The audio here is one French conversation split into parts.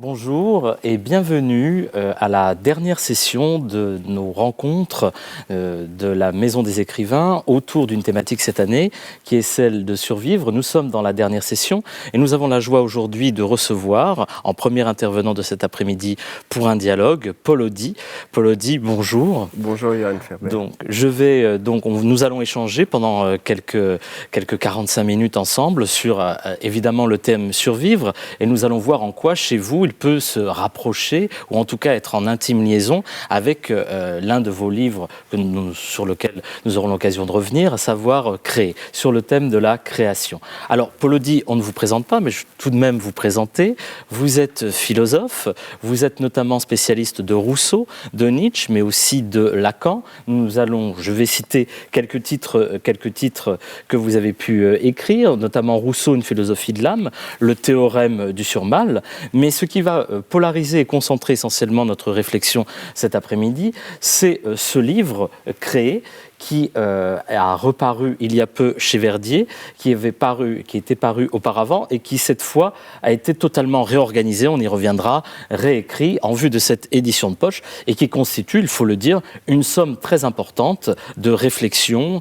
Bonjour et bienvenue à la dernière session de nos rencontres de la Maison des Écrivains autour d'une thématique cette année qui est celle de survivre. Nous sommes dans la dernière session et nous avons la joie aujourd'hui de recevoir en premier intervenant de cet après-midi pour un dialogue, Paul Audy. Paul Audy, bonjour. Bonjour Johan Ferber. Nous allons échanger pendant quelques 45 minutes ensemble sur évidemment le thème survivre et nous allons voir en quoi chez vous il peut se rapprocher, ou en tout cas être en intime liaison avec l'un de vos livres sur lequel nous aurons l'occasion de revenir, à savoir Créer, sur le thème de la création. Alors, Paul Audy, on ne vous présente pas, mais je vais tout de même vous présenter. Vous êtes philosophe, vous êtes notamment spécialiste de Rousseau, de Nietzsche, mais aussi de Lacan. Je vais citer quelques titres que vous avez pu écrire, notamment Rousseau, une philosophie de l'âme, le théorème du surmal, mais ce qui va polariser et concentrer essentiellement notre réflexion cet après-midi, c'est ce livre Créer, qui a reparu il y a peu chez Verdier, qui était paru auparavant et qui cette fois a été totalement réorganisé, on y reviendra, réécrit en vue de cette édition de poche et qui constitue, il faut le dire, une somme très importante de réflexion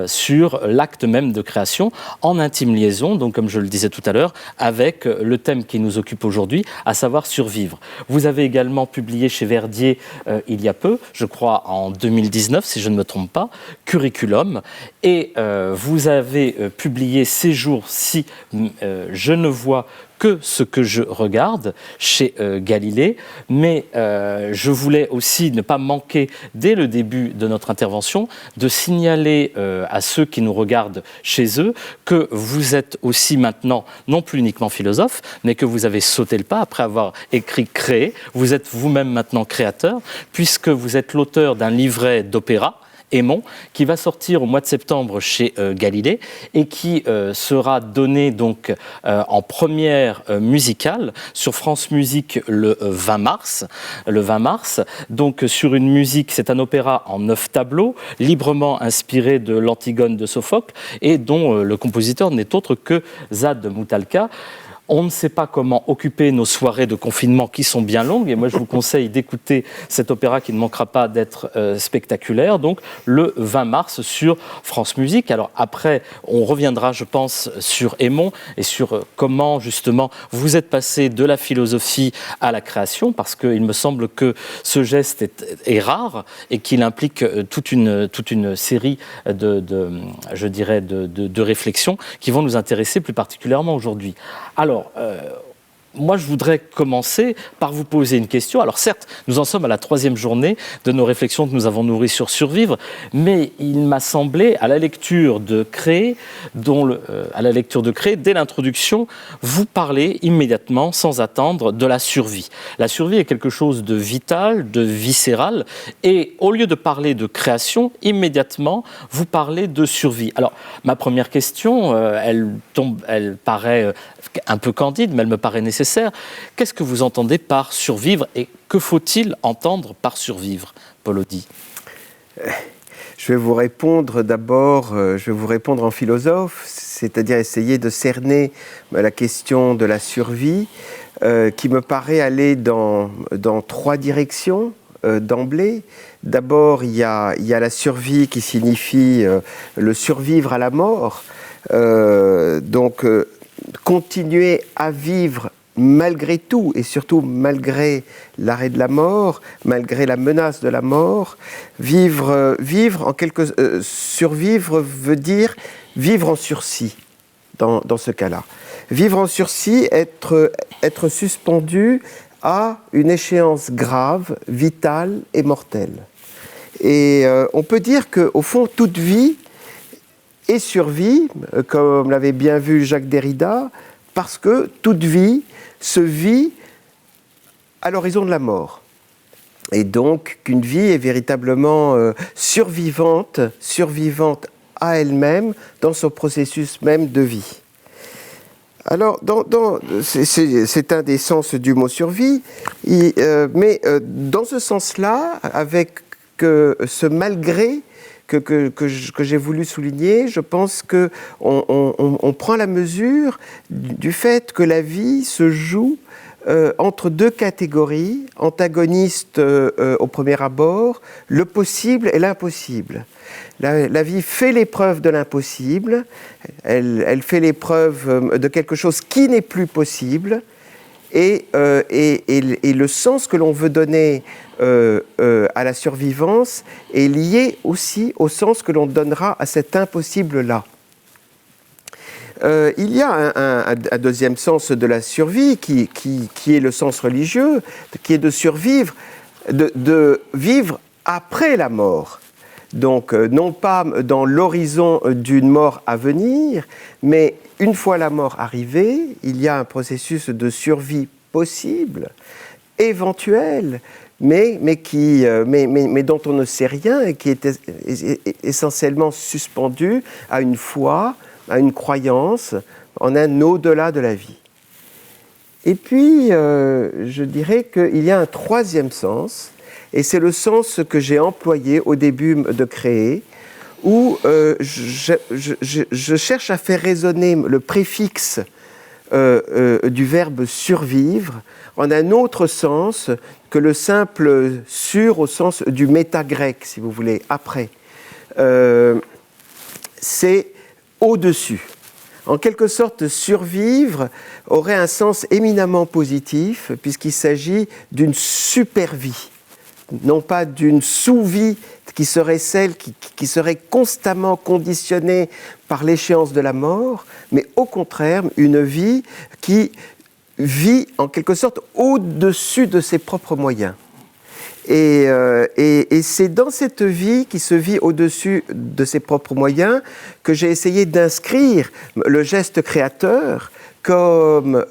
sur l'acte même de création en intime liaison, donc comme je le disais tout à l'heure, avec le thème qui nous occupe aujourd'hui, à savoir survivre. Vous avez également publié chez Verdier il y a peu, je crois en 2019 si je ne me trompe pas, Curriculum, et vous avez publié ces jours-ci Je ne vois que ce que je regarde chez Galilée, mais je voulais aussi ne pas manquer dès le début de notre intervention de signaler à ceux qui nous regardent chez eux que vous êtes aussi maintenant non plus uniquement philosophe, mais que vous avez sauté le pas après avoir écrit Créer. Vous êtes vous-même maintenant créateur, puisque vous êtes l'auteur d'un livret d'opéra, Aimons, qui va sortir au mois de septembre chez Galilée et qui sera donné donc en première musicale sur France Musique le 20 mars. Donc sur une musique, c'est un opéra en 9 tableaux, librement inspiré de l'Antigone de Sophocle et dont le compositeur n'est autre que Zad Moutalka. On ne sait pas comment occuper nos soirées de confinement qui sont bien longues et moi je vous conseille d'écouter cet opéra qui ne manquera pas d'être spectaculaire, donc le 20 mars sur France Musique. Alors après, on reviendra je pense sur Aimons et sur comment justement vous êtes passé de la philosophie à la création, parce qu'il me semble que ce geste est rare et qu'il implique toute une série de réflexions qui vont nous intéresser plus particulièrement aujourd'hui. Alors, moi, je voudrais commencer par vous poser une question. Alors certes, nous en sommes à la 3e journée de nos réflexions que nous avons nourries sur survivre, mais il m'a semblé, à la lecture de Créer, dès l'introduction, vous parlez immédiatement, sans attendre, de la survie. La survie est quelque chose de vital, de viscéral, et au lieu de parler de création, immédiatement, vous parlez de survie. Alors, ma première question, elle paraît un peu candide, mais elle me paraît nécessaire. Qu'est-ce que vous entendez par survivre et que faut-il entendre par survivre, Paul Audy ? Je vais vous répondre d'abord, en philosophe, c'est-à-dire essayer de cerner la question de la survie, qui me paraît aller dans 3 directions d'emblée. D'abord, il y a la survie qui signifie le survivre à la mort, continuer à vivre malgré tout, et surtout malgré l'arrêt de la mort, malgré la menace de la mort. Survivre veut dire vivre en sursis, dans ce cas-là. Vivre en sursis, être suspendu à une échéance grave, vitale et mortelle. Et on peut dire qu'au fond, toute vie et survie, comme l'avait bien vu Jacques Derrida, parce que toute vie se vit à l'horizon de la mort. Et donc qu'une vie est véritablement survivante à elle-même dans son processus même de vie. Alors, c'est un des sens du mot survie, mais dans ce sens-là, avec ce malgré que j'ai voulu souligner, je pense qu'on prend la mesure du fait que la vie se joue entre deux catégories, antagonistes au premier abord, le possible et l'impossible. La vie fait l'épreuve de l'impossible, elle fait l'épreuve de quelque chose qui n'est plus possible, et le sens que l'on veut donner à la survivance est lié aussi au sens que l'on donnera à cet impossible-là. Il y a un deuxième sens de la survie qui est le sens religieux, qui est de survivre, de vivre après la mort. Donc, non pas dans l'horizon d'une mort à venir, mais une fois la mort arrivée, il y a un processus de survie possible, éventuel, mais dont on ne sait rien et qui est essentiellement suspendu à une foi, à une croyance en un au-delà de la vie. Et puis, je dirais qu'il y a un troisième sens, et c'est le sens que j'ai employé au début de créer, où je cherche à faire résonner le préfixe du verbe survivre en un autre sens que le simple sur au sens du méta-grec, si vous voulez, après. C'est au-dessus. En quelque sorte, survivre aurait un sens éminemment positif, puisqu'il s'agit d'une super-vie, non pas d'une sous-vie qui serait celle qui serait constamment conditionnée par l'échéance de la mort, mais au contraire, une vie qui vit en quelque sorte au-dessus de ses propres moyens. Et c'est dans cette vie qui se vit au-dessus de ses propres moyens que j'ai essayé d'inscrire le geste créateur comme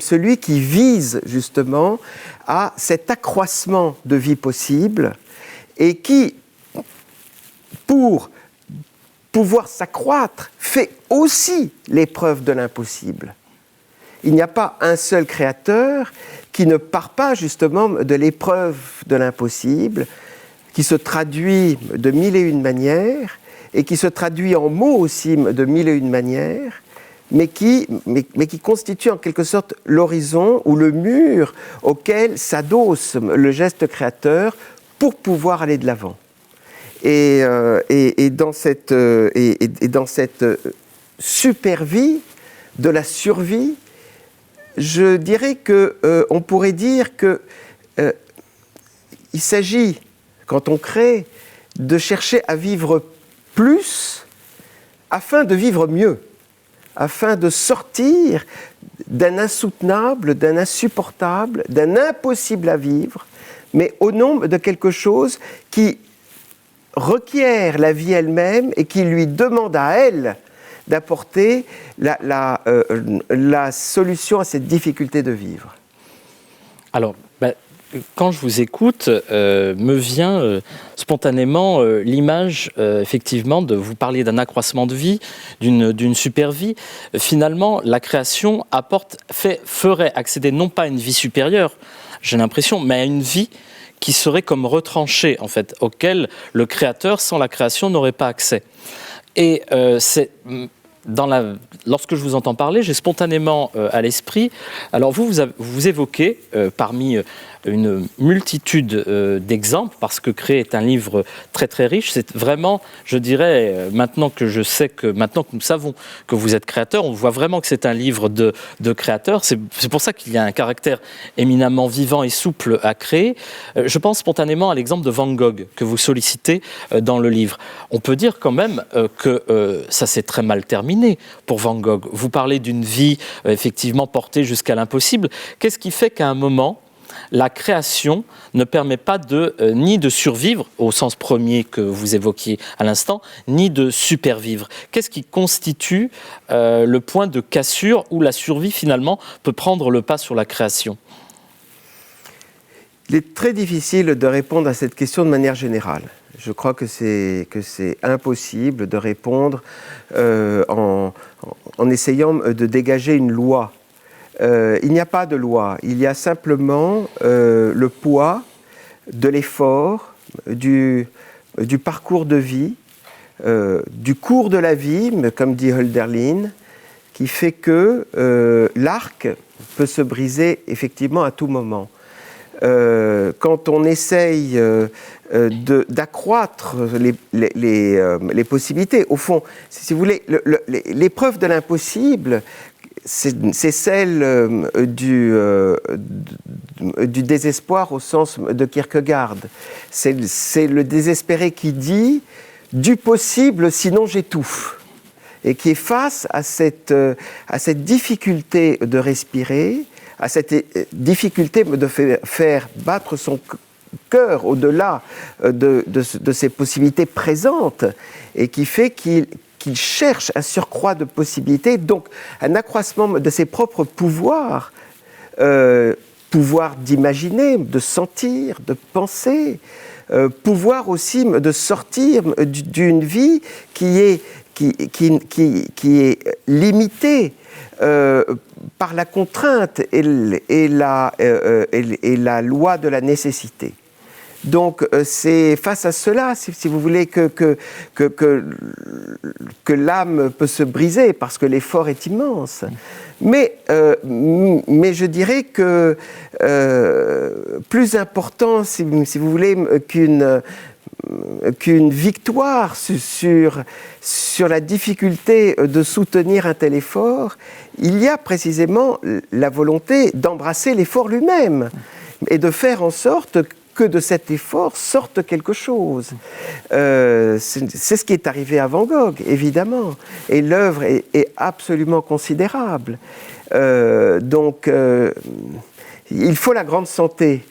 celui qui vise justement à cet accroissement de vie possible et qui, pour pouvoir s'accroître, fait aussi l'épreuve de l'impossible. Il n'y a pas un seul créateur qui ne part pas justement de l'épreuve de l'impossible, qui se traduit de mille et une manières, et qui se traduit en mots aussi de mille et une manières, mais qui constitue en quelque sorte l'horizon ou le mur auquel s'adosse le geste créateur pour pouvoir aller de l'avant. Et dans cette super-vie de la survie, je dirais qu'on pourrait dire qu'il s'agit, quand on crée, de chercher à vivre plus afin de vivre mieux, afin de sortir d'un insoutenable, d'un insupportable, d'un impossible à vivre, mais au nom de quelque chose qui requiert la vie elle-même et qui lui demande à elle d'apporter la solution à cette difficulté de vivre. Alors, quand je vous écoute, me vient spontanément l'image, effectivement, de vous parler d'un accroissement de vie, d'une super vie. Finalement, la création ferait accéder non pas à une vie supérieure, j'ai l'impression, mais à une vie qui serait comme retranchée, en fait, auquel le créateur, sans la création, n'aurait pas accès. Et lorsque je vous entends parler, j'ai spontanément à l'esprit, alors vous évoquez parmi une multitude d'exemples, parce que Créer est un livre très très riche, c'est vraiment, je dirais, maintenant que nous savons que vous êtes créateur, on voit vraiment que c'est un livre de créateur, c'est pour ça qu'il y a un caractère éminemment vivant et souple à Créer. Je pense spontanément à l'exemple de Van Gogh, que vous sollicitez dans le livre. On peut dire quand même que ça s'est très mal terminé pour Van Gogh. Vous parlez d'une vie effectivement portée jusqu'à l'impossible. Qu'est-ce qui fait qu'à un moment, la création ne permet pas ni de survivre, au sens premier que vous évoquiez à l'instant, ni de supervivre? Qu'est-ce qui constitue le point de cassure où la survie, finalement, peut prendre le pas sur la création? Il est très difficile de répondre à cette question de manière générale. Je crois que c'est impossible de répondre en essayant de dégager une loi. Il n'y a pas de loi, il y a simplement le poids de l'effort, du parcours de vie, du cours de la vie, comme dit Hölderlin, qui fait que l'arc peut se briser effectivement à tout moment. Quand on essaye d'accroître les possibilités, au fond, si vous voulez, l'épreuve de l'impossible, c'est celle du désespoir au sens de Kierkegaard. C'est le désespéré qui dit « du possible, sinon j'étouffe » et qui est face à cette difficulté de respirer, à cette difficulté de faire battre son cœur au-delà de ses possibilités présentes et qui fait qu'il cherche un surcroît de possibilités, donc un accroissement de ses propres pouvoirs, pouvoir d'imaginer, de sentir, de penser, pouvoir aussi de sortir d'une vie qui est limitée par la contrainte et la loi de la nécessité. Donc c'est face à cela, si vous voulez, que l'âme peut se briser, parce que l'effort est immense. Mais je dirais que plus important, si vous voulez, qu'une victoire sur la difficulté de soutenir un tel effort, il y a précisément la volonté d'embrasser l'effort lui-même et de faire en sorte que de cet effort sorte quelque chose. C'est ce qui est arrivé à Van Gogh, évidemment. Et l'œuvre est absolument considérable. Donc, il faut la grande santé,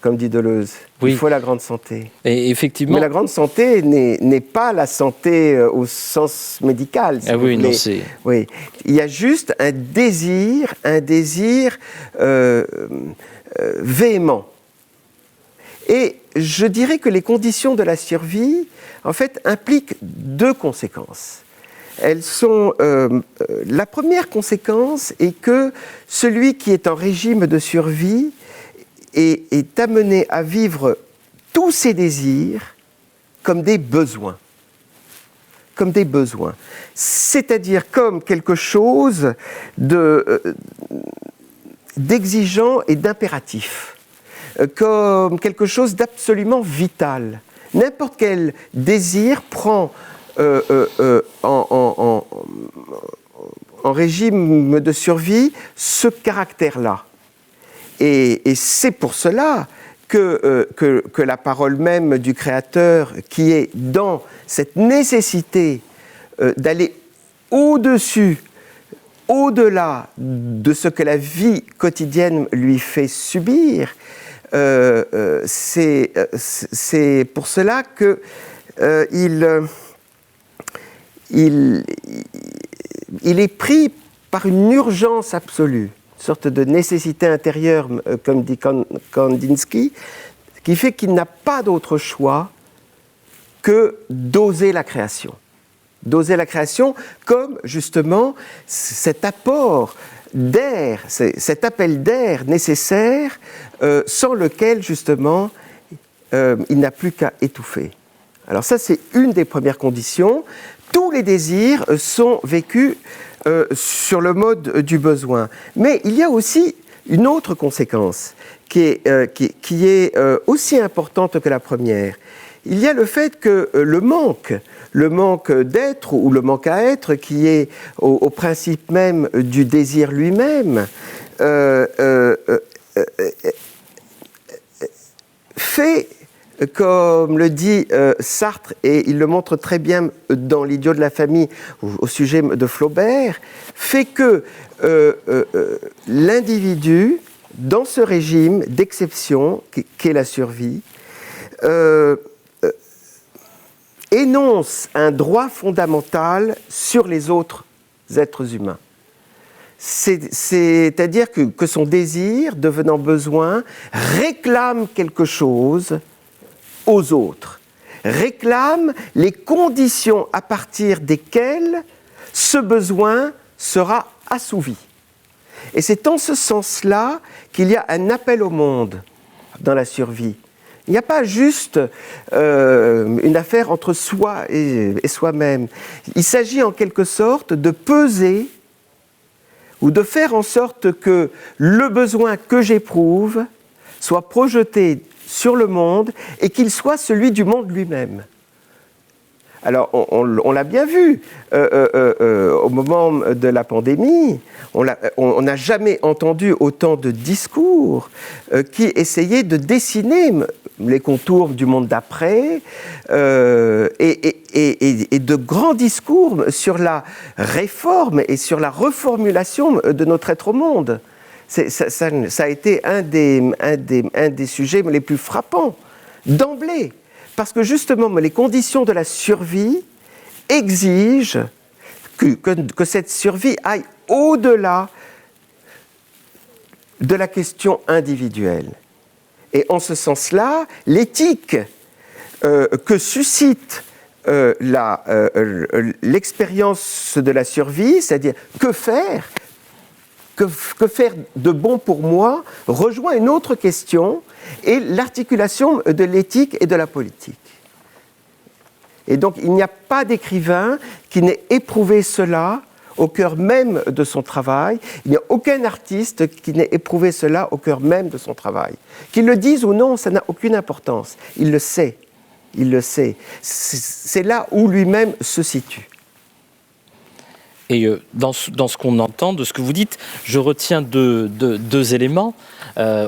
comme dit Deleuze. Oui. Il faut la grande santé. Et effectivement... Mais la grande santé n'est pas la santé au sens médical. Si oui, non, c'est... Oui. Il y a juste un désir véhément. Et je dirais que les conditions de la survie, en fait, impliquent deux conséquences. Elles sont... la première conséquence est que celui qui est en régime de survie est amené à vivre tous ses désirs comme des besoins. Comme des besoins. C'est-à-dire comme quelque chose d'exigeant et d'impératif. Comme quelque chose d'absolument vital. N'importe quel désir prend en régime de survie ce caractère-là. Et c'est pour cela que la parole même du Créateur, qui est dans cette nécessité d'aller au-dessus, au-delà de ce que la vie quotidienne lui fait subir, c'est pour cela que il est pris par une urgence absolue, une sorte de nécessité intérieure, comme dit Kandinsky, qui fait qu'il n'a pas d'autre choix que d'oser la création. D'oser la création comme justement cet apport d'air, cet appel d'air nécessaire sans lequel justement il n'a plus qu'à étouffer. Alors ça, c'est une des premières conditions. Tous les désirs sont vécus sur le mode du besoin. Mais il y a aussi une autre conséquence qui est aussi importante que la première. Il y a le fait que le manque d'être ou le manque à être, qui est au principe même du désir lui-même, fait, comme le dit Sartre, et il le montre très bien dans L'idiot de la famille au sujet de Flaubert, fait que l'individu, dans ce régime d'exception qu'est la survie, énonce un droit fondamental sur les autres êtres humains. C'est-à-dire que son désir, devenant besoin, réclame quelque chose aux autres, réclame les conditions à partir desquelles ce besoin sera assouvi. Et c'est en ce sens-là qu'il y a un appel au monde dans la survie. Il n'y a pas juste une affaire entre soi et soi-même. Il s'agit en quelque sorte de peser ou de faire en sorte que le besoin que j'éprouve soit projeté sur le monde et qu'il soit celui du monde lui-même. Alors, on l'a bien vu, au moment de la pandémie, on n'a jamais entendu autant de discours qui essayaient de dessiner les contours du monde d'après et de grands discours sur la réforme et sur la reformulation de notre être au monde. Ça a été un des sujets les plus frappants, d'emblée. Parce que justement, les conditions de la survie exigent que cette survie aille au-delà de la question individuelle. Et en ce sens-là, l'éthique que suscite l'expérience de la survie, c'est-à-dire que faire de bon pour moi, rejoint une autre question, et l'articulation de l'éthique et de la politique. Et donc, il n'y a pas d'écrivain qui n'ait éprouvé cela au cœur même de son travail. Il n'y a aucun artiste qui n'ait éprouvé cela au cœur même de son travail. Qu'il le dise ou non, ça n'a aucune importance. Il le sait. Il le sait. C'est là où lui-même se situe. Et dans ce qu'on entend, de ce que vous dites, je retiens deux éléments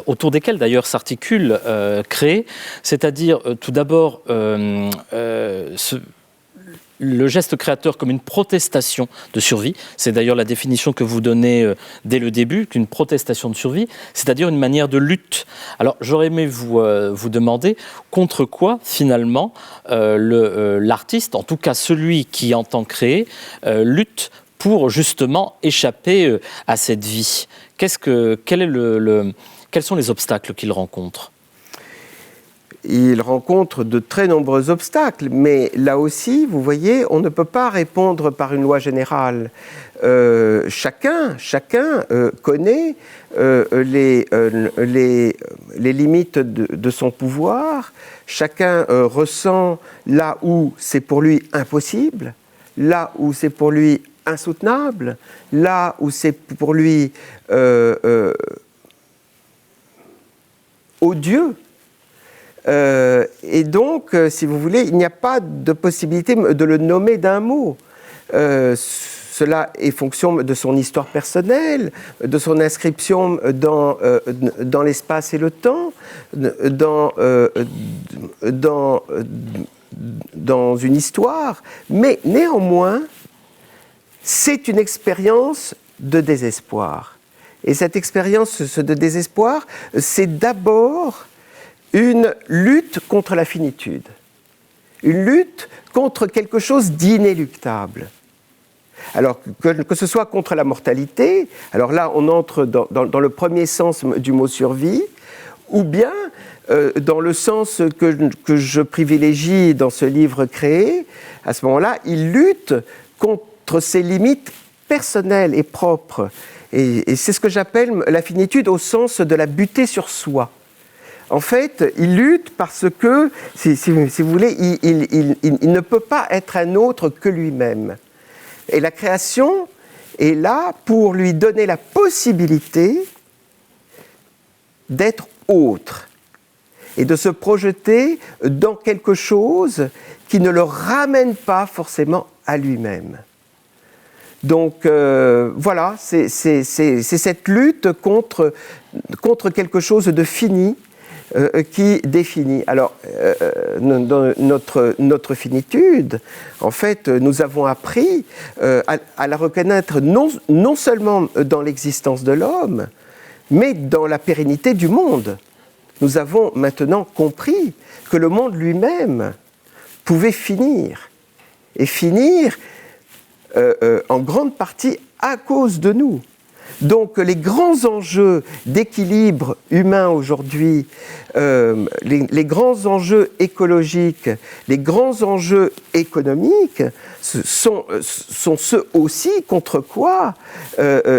autour desquels d'ailleurs s'articule Créer, c'est-à-dire tout d'abord le geste créateur comme une protestation de survie. C'est d'ailleurs la définition que vous donnez dès le début, qu'une protestation de survie, c'est-à-dire une manière de lutte. Alors j'aurais aimé vous demander contre quoi finalement l'artiste, en tout cas celui qui entend créer, lutte pour justement échapper à cette vie. Quels sont les obstacles qu'il rencontre ? Il rencontre de très nombreux obstacles, mais là aussi, vous voyez, on ne peut pas répondre par une loi générale. Chacun connaît les limites de son pouvoir, chacun ressent là où c'est pour lui impossible, là où c'est pour lui insoutenable, là où c'est pour lui odieux. Et donc, si vous voulez, il n'y a pas de possibilité de le nommer d'un mot. Cela est fonction de son histoire personnelle, de son inscription dans l'espace et le temps, dans une histoire, mais néanmoins, c'est une expérience de désespoir. Et cette expérience de désespoir, c'est d'abord une lutte contre la finitude, une lutte contre quelque chose d'inéluctable. Alors, que ce soit contre la mortalité, alors là, on entre dans le premier sens du mot survie, ou bien dans le sens que je privilégie dans ce livre Créer, à ce moment-là, il lutte contre ses limites personnelles et propres. Et c'est ce que j'appelle la finitude au sens de la butée sur soi. En fait, il lutte parce que, si vous voulez, il ne peut pas être un autre que lui-même. Et la création est là pour lui donner la possibilité d'être autre et de se projeter dans quelque chose qui ne le ramène pas forcément à lui-même. Donc voilà, c'est cette lutte contre quelque chose de fini qui définit. Alors, notre finitude, en fait, nous avons appris à la reconnaître non seulement dans l'existence de l'homme, mais dans la pérennité du monde. Nous avons maintenant compris que le monde lui-même pouvait finir, et finir en grande partie à cause de nous. Donc les grands enjeux d'équilibre humain aujourd'hui, les grands enjeux écologiques, les grands enjeux économiques sont ceux aussi contre quoi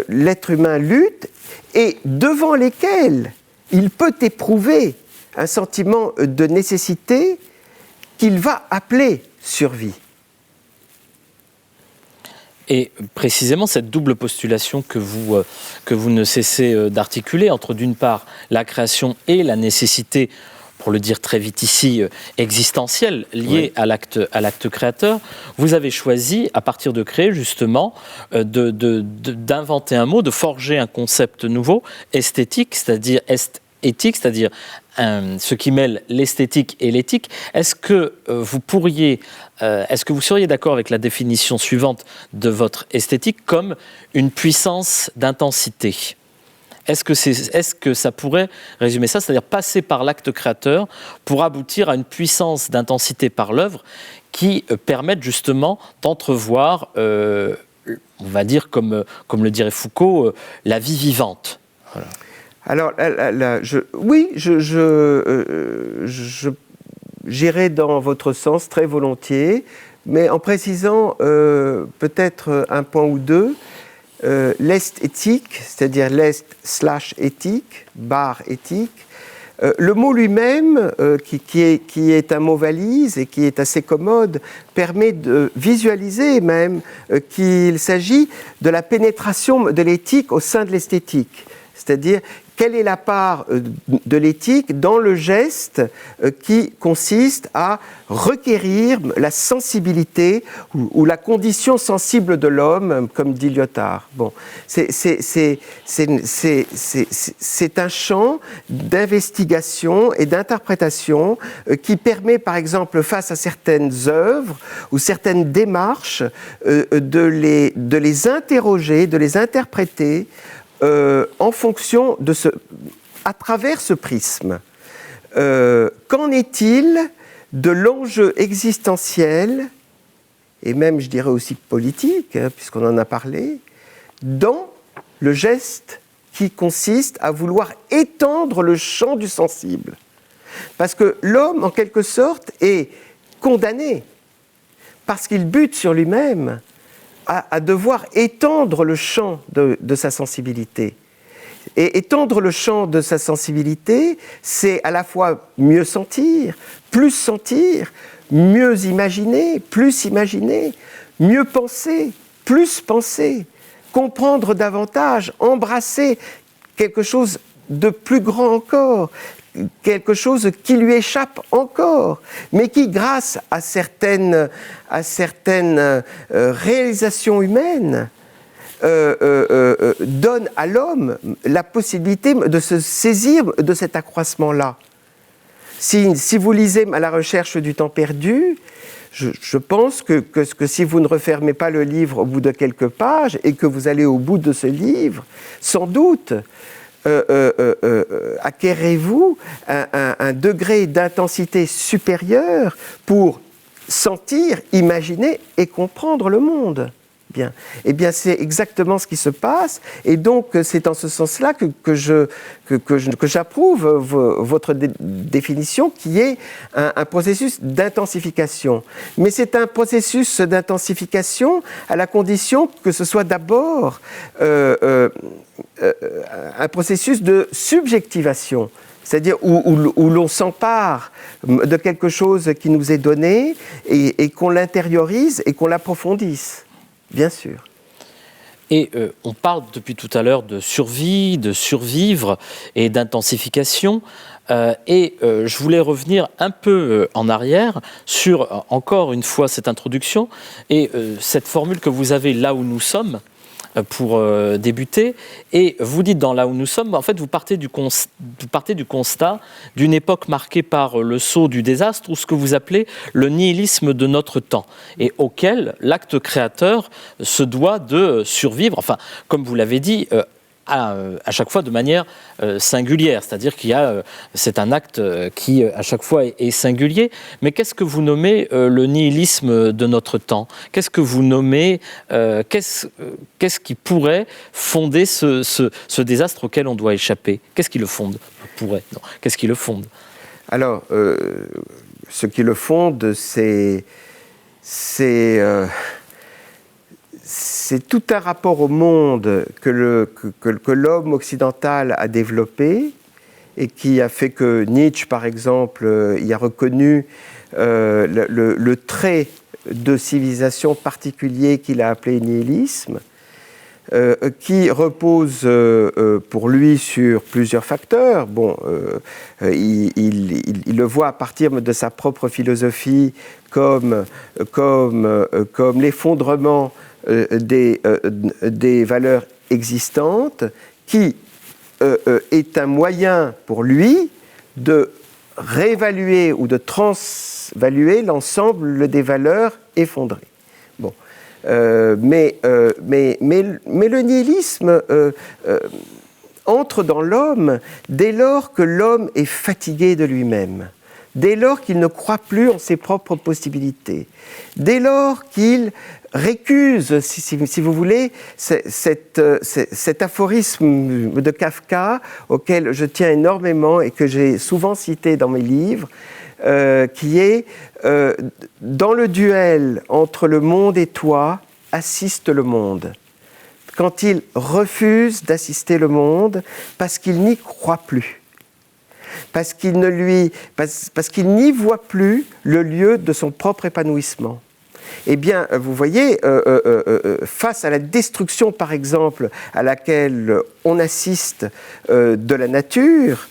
l'être humain lutte et devant lesquels il peut éprouver un sentiment de nécessité qu'il va appeler survie. Et précisément cette double postulation que vous ne cessez d'articuler entre d'une part la création et la nécessité, pour le dire très vite ici, existentielle liée à l'acte créateur, vous avez choisi, à partir de créer justement, d'inventer un mot, de forger un concept nouveau, esthétique, c'est-à-dire éthique, c'est-à-dire ce qui mêle l'esthétique et l'éthique. Est-ce que vous seriez d'accord avec la définition suivante de votre esthétique comme une puissance d'intensité ? Est-ce que ça pourrait résumer ça, c'est-à-dire passer par l'acte créateur pour aboutir à une puissance d'intensité par l'œuvre qui permette justement d'entrevoir, on va dire comme le dirait Foucault, la vie vivante. Voilà. Alors, j'irai dans votre sens très volontiers, mais en précisant peut-être un point ou deux. L'esthétique, c'est-à-dire l'est/éthique, barre éthique, le mot lui-même, qui est un mot valise et qui est assez commode, permet de visualiser même qu'il s'agit de la pénétration de l'éthique au sein de l'esthétique. C'est-à-dire, quelle est la part de l'éthique dans le geste qui consiste à requérir la sensibilité ou la condition sensible de l'homme, comme dit Lyotard. Bon, c'est un champ d'investigation et d'interprétation qui permet, par exemple, face à certaines œuvres ou certaines démarches, de les interroger, de les interpréter en fonction de à travers ce prisme. Qu'en est-il de l'enjeu existentiel, et même je dirais aussi politique, puisqu'on en a parlé, dans le geste qui consiste à vouloir étendre le champ du sensible. Parce que l'homme, en quelque sorte, est condamné, parce qu'il bute sur lui-même, à devoir étendre le champ de sa sensibilité. Et étendre le champ de sa sensibilité, c'est à la fois mieux sentir, mieux imaginer, mieux penser, plus penser, comprendre davantage, embrasser quelque chose de plus grand encore, quelque chose qui lui échappe encore, mais qui, grâce à certaines réalisations humaines, donne à l'homme la possibilité de se saisir de cet accroissement-là. Si vous lisez À la recherche du temps perdu, je pense que si vous ne refermez pas le livre au bout de quelques pages et que vous allez au bout de ce livre, sans doute acquérez-vous un degré d'intensité supérieur pour sentir, imaginer et comprendre le monde. Bien. Eh bien, c'est exactement ce qui se passe, et donc c'est en ce sens-là que j'approuve votre définition, qui est un processus d'intensification. Mais c'est un processus d'intensification à la condition que ce soit d'abord un processus de subjectivation, c'est-à-dire où l'on s'empare de quelque chose qui nous est donné et qu'on l'intériorise et qu'on l'approfondisse. Bien sûr. Et on parle depuis tout à l'heure de survie, de survivre et d'intensification. Je voulais revenir un peu en arrière sur, encore une fois, cette introduction et cette formule que vous avez là où nous sommes pour débuter. Et vous dites dans Là où nous sommes, en fait, vous partez du constat d'une époque marquée par le sceau du désastre, ou ce que vous appelez le nihilisme de notre temps, et auquel l'acte créateur se doit de survivre, enfin, comme vous l'avez dit, à chaque fois de manière singulière, c'est-à-dire c'est un acte qui à chaque fois est singulier. Mais qu'est-ce que vous nommez le nihilisme de notre temps ? Qu'est-ce que vous nommez qu'est-ce qui pourrait fonder ce désastre auquel on doit échapper ? Qu'est-ce qui le fonde ? Qu'est-ce qui le fonde ? Alors, ce qui le fonde, c'est tout un rapport au monde que l'homme occidental a développé et qui a fait que Nietzsche, par exemple, y a reconnu le trait de civilisation particulier qu'il a appelé nihilisme, qui repose pour lui sur plusieurs facteurs. Bon, il le voit à partir de sa propre philosophie comme l'effondrement des valeurs existantes, qui est un moyen pour lui de réévaluer ou de transvaluer l'ensemble des valeurs effondrées. Bon. Mais le nihilisme entre dans l'homme dès lors que l'homme est fatigué de lui-même, dès lors qu'il ne croit plus en ses propres possibilités, dès lors qu'il récuse, si vous voulez, cet aphorisme de Kafka auquel je tiens énormément et que j'ai souvent cité dans mes livres, qui est dans le duel entre le monde et toi, assiste le monde. Quand il refuse d'assister le monde parce qu'il n'y croit plus, parce qu'il n'y voit plus le lieu de son propre épanouissement. Eh bien, vous voyez, face à la destruction, par exemple, à laquelle on assiste de la nature,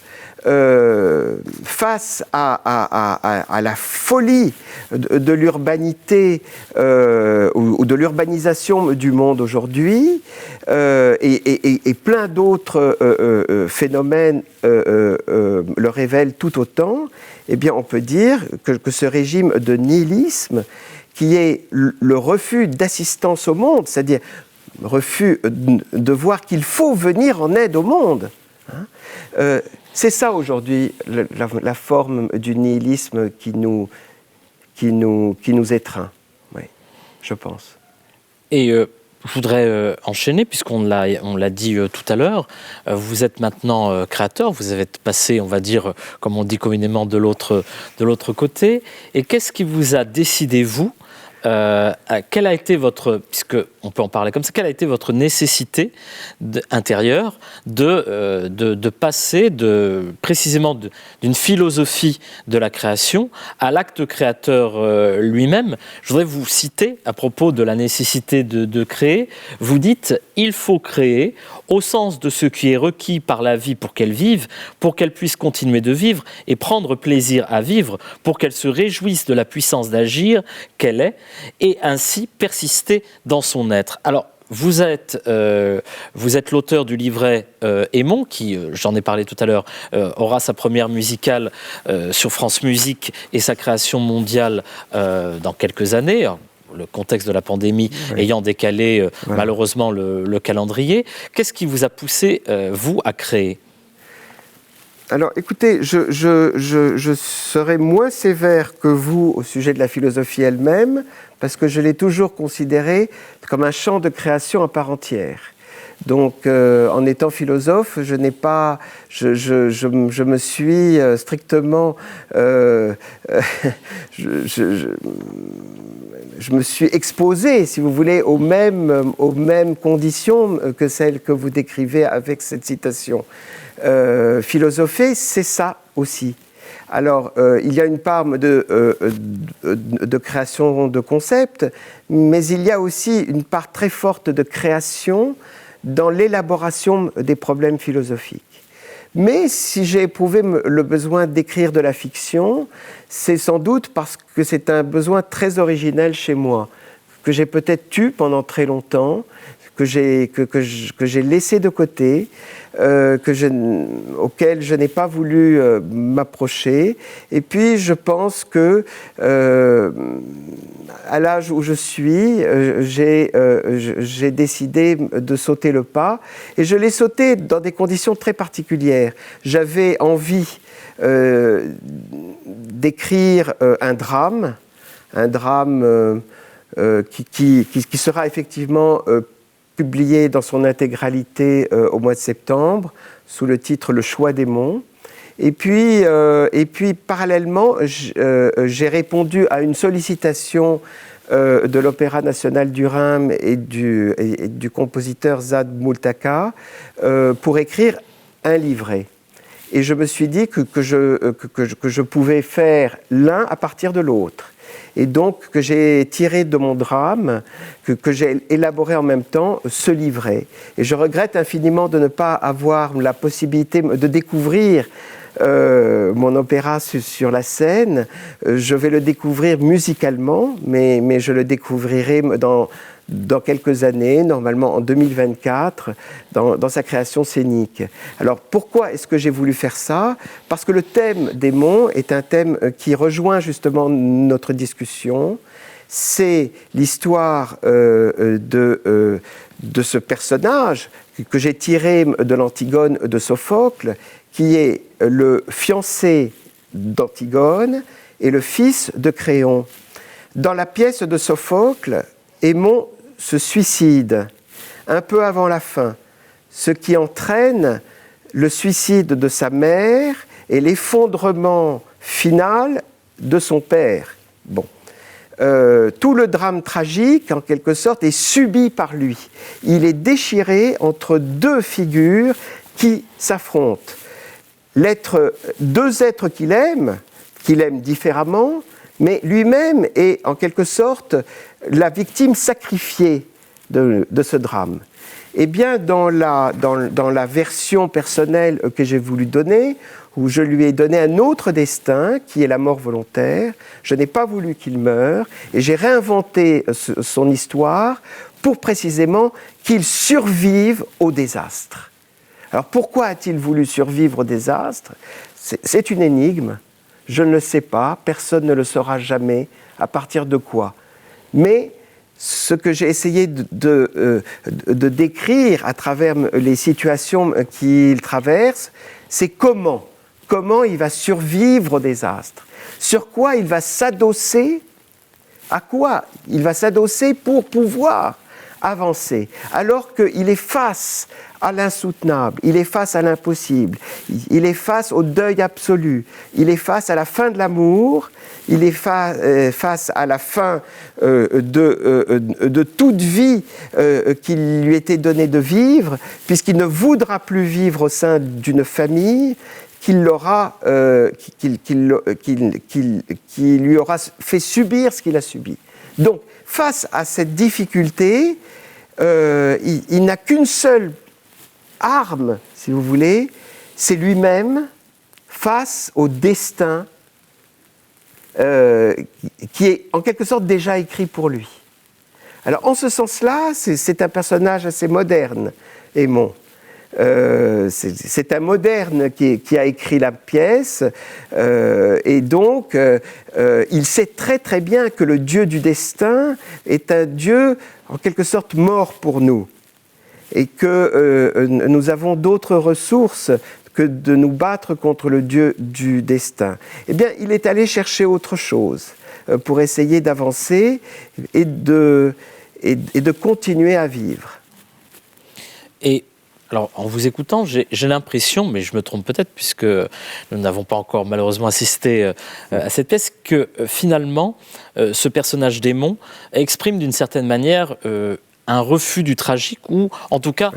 face à la folie de l'urbanité ou de l'urbanisation du monde aujourd'hui et plein d'autres phénomènes le révèlent tout autant, eh bien on peut dire que ce régime de nihilisme, qui est le refus d'assistance au monde, c'est-à-dire refus de voir qu'il faut venir en aide au monde, hein, c'est ça aujourd'hui la forme du nihilisme qui nous étreint, oui, je pense. Et je voudrais enchaîner, puisqu'on l'a dit tout à l'heure, vous êtes maintenant créateur, vous avez passé, on va dire, comme on dit communément, de l'autre côté. Et qu'est-ce qui vous a décidé, vous, quelle a été votre, puisque on peut en parler comme ça, quelle a été votre nécessité intérieure de passer précisément d'une philosophie de la création à l'acte créateur lui-même? Je voudrais vous citer à propos de la nécessité de créer. Vous dites « Il faut créer au sens de ce qui est requis par la vie pour qu'elle vive, pour qu'elle puisse continuer de vivre et prendre plaisir à vivre, pour qu'elle se réjouisse de la puissance d'agir qu'elle est, et ainsi persister dans son être. » Alors, vous êtes l'auteur du livret Aimons, qui, j'en ai parlé tout à l'heure, aura sa première musicale sur France Musique et sa création mondiale dans quelques années. Le contexte de la pandémie ayant décalé malheureusement le calendrier. Qu'est-ce qui vous a poussé, vous, à créer ? Alors, écoutez, je serai moins sévère que vous au sujet de la philosophie elle-même, parce que je l'ai toujours considérée comme un champ de création à part entière. Donc, en étant philosophe, je me suis strictement... je me suis exposé, si vous voulez, aux mêmes conditions que celles que vous décrivez avec cette citation. Philosopher, c'est ça aussi. Alors, il y a une part de création de concepts, mais il y a aussi une part très forte de création dans l'élaboration des problèmes philosophiques. Mais si j'ai éprouvé le besoin d'écrire de la fiction, c'est sans doute parce que c'est un besoin très originel chez moi, que j'ai peut-être eu pendant très longtemps, que j'ai laissé de côté, auquel je n'ai pas voulu m'approcher. Et puis, je pense que, à l'âge où je suis, j'ai décidé de sauter le pas. Et je l'ai sauté dans des conditions très particulières. J'avais envie d'écrire un drame qui sera effectivement publié dans son intégralité au mois de septembre, sous le titre « Le choix des monts ». Et puis parallèlement, j'ai répondu à une sollicitation de l'Opéra national du Rhin et du compositeur Zad Multaka pour écrire un livret et je me suis dit que je pouvais faire l'un à partir de l'autre. Et donc que j'ai tiré de mon drame, que j'ai élaboré en même temps ce livret. Et je regrette infiniment de ne pas avoir la possibilité de découvrir mon opéra sur la scène. Je vais le découvrir musicalement, mais je le découvrirai dans quelques années, normalement en 2024, dans sa création scénique. Alors pourquoi est-ce que j'ai voulu faire ça ? Parce que le thème démon est un thème qui rejoint justement notre discussion. C'est l'histoire de ce personnage que j'ai tiré de l'Antigone de Sophocle, qui est le fiancé d'Antigone et le fils de Créon. Dans la pièce de Sophocle, Aimon se suicide un peu avant la fin, ce qui entraîne le suicide de sa mère et l'effondrement final de son père. Bon. Tout le drame tragique, en quelque sorte, est subi par lui. Il est déchiré entre deux figures qui s'affrontent. Deux êtres qu'il aime différemment, mais lui-même est en quelque sorte la victime sacrifiée de ce drame. Eh bien, dans la version personnelle que j'ai voulu donner, où je lui ai donné un autre destin, qui est la mort volontaire, je n'ai pas voulu qu'il meure, et j'ai réinventé son histoire pour précisément qu'il survive au désastre. Alors pourquoi a-t-il voulu survivre au désastre ? C'est une énigme. Je ne le sais pas, personne ne le saura jamais, à partir de quoi. Mais ce que j'ai essayé de décrire à travers les situations qu'il traverse, c'est comment il va survivre au désastre, sur quoi il va s'adosser, à quoi il va s'adosser pour pouvoir avancer, alors qu'il est face à l'insoutenable, il est face à l'impossible, il est face au deuil absolu, il est face à la fin de l'amour, il est face à la fin de toute vie qui lui était donnée de vivre, puisqu'il ne voudra plus vivre au sein d'une famille qui lui aura fait subir ce qu'il a subi. Donc, face à cette difficulté, il n'a qu'une seule arme, si vous voulez, c'est lui-même face au destin qui est en quelque sorte déjà écrit pour lui. Alors, en ce sens-là, c'est un personnage assez moderne, Aimon. C'est un moderne qui a écrit la pièce, et donc il sait très très bien que le Dieu du destin est un Dieu en quelque sorte mort pour nous, et que nous avons d'autres ressources que de nous battre contre le Dieu du destin. Eh bien, il est allé chercher autre chose pour essayer d'avancer et de continuer à vivre. Et alors, en vous écoutant, j'ai l'impression, mais je me trompe peut-être, puisque nous n'avons pas encore malheureusement assisté à cette pièce, que finalement, ce personnage démon exprime d'une certaine manière un refus du tragique, ou en tout cas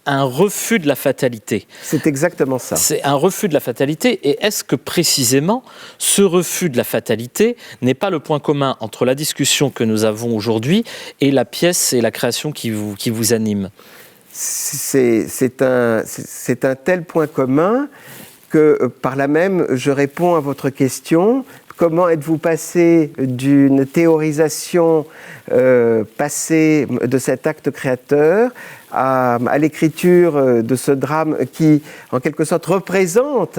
un refus de la fatalité. C'est exactement ça. C'est un refus de la fatalité, et est-ce que précisément ce refus de la fatalité n'est pas le point commun entre la discussion que nous avons aujourd'hui et la pièce et la création qui vous anime ? C'est un tel point commun que par là même je réponds à votre question. Comment êtes-vous passé d'une théorisation passée de cet acte créateur à l'écriture de ce drame qui, en quelque sorte, représente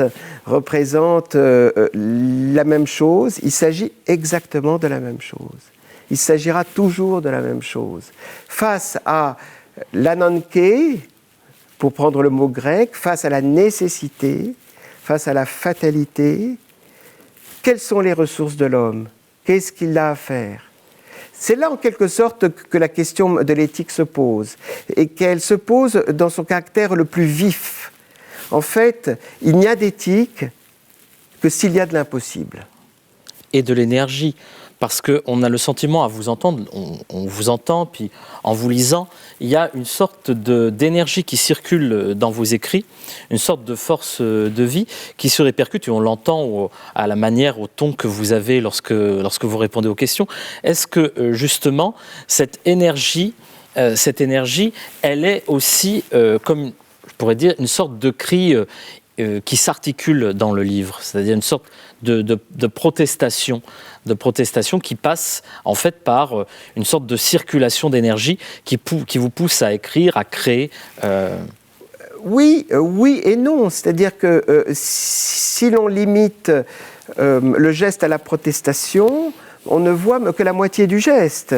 la même chose? Il s'agit exactement de la même chose. Il s'agira toujours de la même chose. Face à l'ananké, pour prendre le mot grec, face à la nécessité, face à la fatalité, quelles sont les ressources de l'homme? Qu'est-ce qu'il a à faire? C'est là, en quelque sorte, que la question de l'éthique se pose, et qu'elle se pose dans son caractère le plus vif. En fait, il n'y a d'éthique que s'il y a de l'impossible. Et de l'énergie. parce qu'on a le sentiment à vous entendre, on vous entend, puis en vous lisant, il y a une sorte d'énergie qui circule dans vos écrits, une sorte de force de vie qui se répercute, et on l'entend à la manière, au ton que vous avez lorsque vous répondez aux questions. Est-ce que justement, cette énergie, elle est aussi, comme je pourrais dire, une sorte de cri qui s'articule dans le livre, c'est-à-dire une sorte de protestation qui passe en fait par une sorte de circulation d'énergie qui vous pousse à écrire, à créer. Oui et non. C'est-à-dire que si l'on limite le geste à la protestation, on ne voit que la moitié du geste.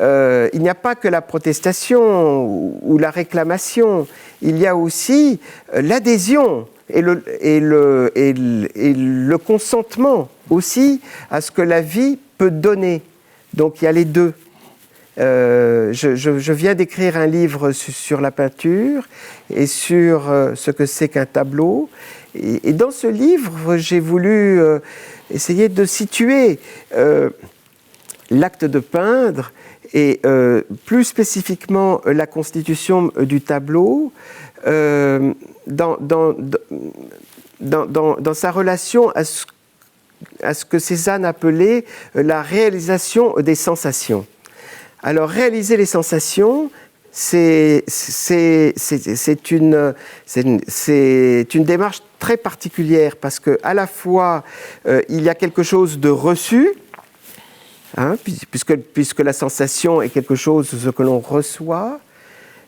Il n'y a pas que la protestation ou la réclamation. Il y a aussi l'adhésion et le consentement aussi à ce que la vie peut donner. Donc il y a les deux. Je viens d'écrire un livre sur la peinture et sur ce que c'est qu'un tableau. Et dans ce livre, j'ai voulu essayer de situer l'acte de peindre et plus spécifiquement la constitution du tableau dans sa relation à ce que Cézanne appelait la réalisation des sensations. Alors, réaliser les sensations, c'est une démarche très particulière parce qu'à la fois, il y a quelque chose de reçu, hein, puisque la sensation est quelque chose que l'on reçoit,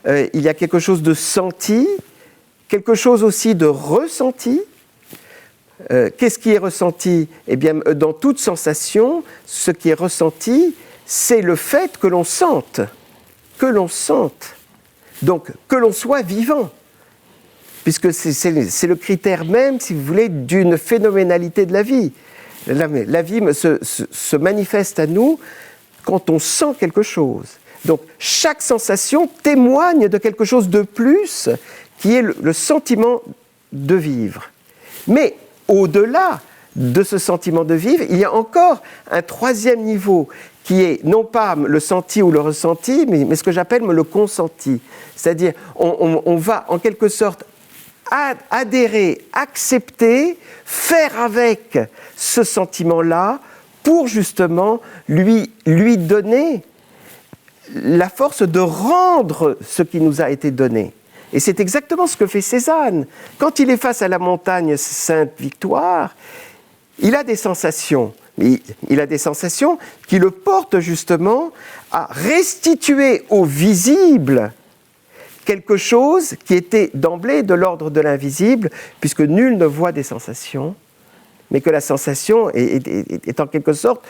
il y a quelque chose de senti, quelque chose aussi de ressenti. Qu'est-ce qui est ressenti ? Eh bien, dans toute sensation, ce qui est ressenti, c'est le fait que l'on sente, donc que l'on soit vivant, puisque c'est le critère même, si vous voulez, d'une phénoménalité de la vie. La vie se manifeste à nous quand on sent quelque chose. Donc chaque sensation témoigne de quelque chose de plus, qui est le sentiment de vivre. Mais au-delà de ce sentiment de vivre, il y a encore un troisième niveau qui est non pas le senti ou le ressenti, mais ce que j'appelle le consenti. C'est-à-dire, on va en quelque sorte adhérer, accepter, faire avec ce sentiment-là pour justement lui donner la force de rendre ce qui nous a été donné. Et c'est exactement ce que fait Cézanne. Quand il est face à la montagne Sainte-Victoire, il a des sensations. Il a des sensations qui le portent justement à restituer au visible quelque chose qui était d'emblée de l'ordre de l'invisible, puisque nul ne voit des sensations, mais que la sensation est en quelque sorte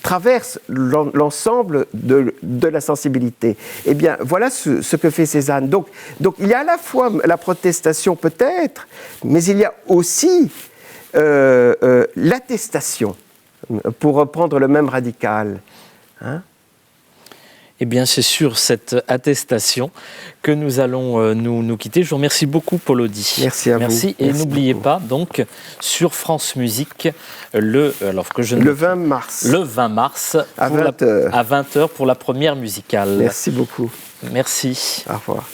traverse l'ensemble de la sensibilité. Eh bien, voilà ce que fait Cézanne. Donc il y a à la fois la protestation peut-être, mais il y a aussi l'attestation, pour reprendre le même radical. Hein ? Eh bien, c'est sur cette attestation que nous allons nous quitter. Je vous remercie beaucoup, Paul Audy. Merci à vous. Merci. Et n'oubliez pas, donc, sur France Musique, le 20 mars. Le 20 mars, à 20h. À 20h pour la première musicale. Merci beaucoup. Merci. Au revoir.